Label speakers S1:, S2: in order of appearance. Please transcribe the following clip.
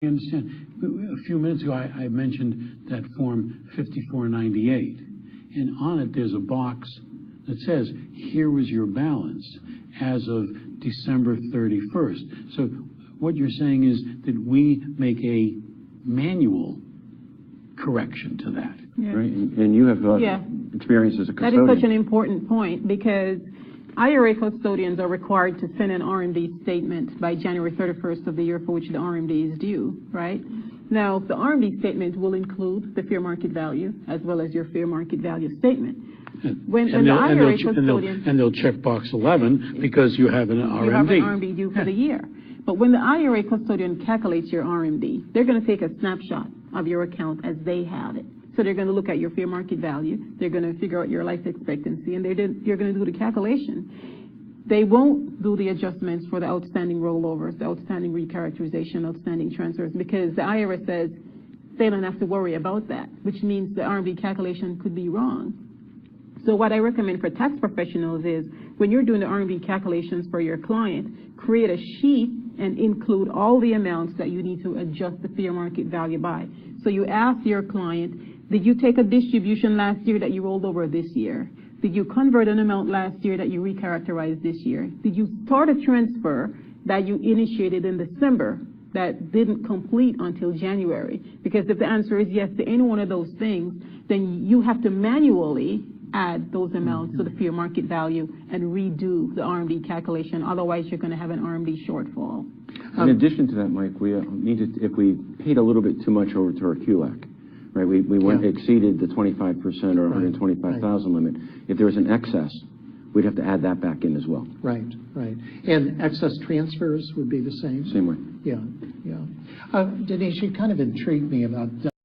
S1: I understand. A few minutes ago, I mentioned that Form 5498, and on it there's a box that says, here was your balance as of December 31st. So what you're saying is that we make a manual correction to that.
S2: Yeah.
S3: Right? And you have experience as a custodian.
S2: That is such an important point, because IRA custodians are required to send an RMD statement by January 31st of the year for which the RMD is due, right? Now, the RMD statement will include the fair market value as well as your fair market value statement.
S1: And they'll check box 11 because you have an RMD.
S2: You have an RMD due for the year. But when the IRA custodian calculates your RMD, they're going to take a snapshot of your account as they have it. So they're going to look at your fair market value. They're going to figure out your life expectancy, and you're going to do the calculation. They won't do the adjustments for the outstanding rollovers, the outstanding recharacterization, outstanding transfers, because the IRS says they don't have to worry about that, which means the RMD calculation could be wrong. So what I recommend for tax professionals is when you're doing the RMD calculations for your client, create a sheet and include all the amounts that you need to adjust the fair market value by. So you ask your client, did you take a distribution last year that you rolled over this year? Did you convert an amount last year that you recharacterized this year? Did you start a transfer that you initiated in December that didn't complete until January? Because if the answer is yes to any one of those things, then you have to manually add those amounts to the fair market value and redo the RMD calculation. Otherwise, you're going to have an RMD shortfall.
S3: In addition to that, Mike, we if we paid a little bit too much over to our QLAC, right? We exceeded the 25% or 125,000 limit. If there was an excess, we'd have to add that back in as well.
S4: Right. And excess transfers would be the same?
S3: Same way.
S4: Yeah. Denise, you kind of intrigued me about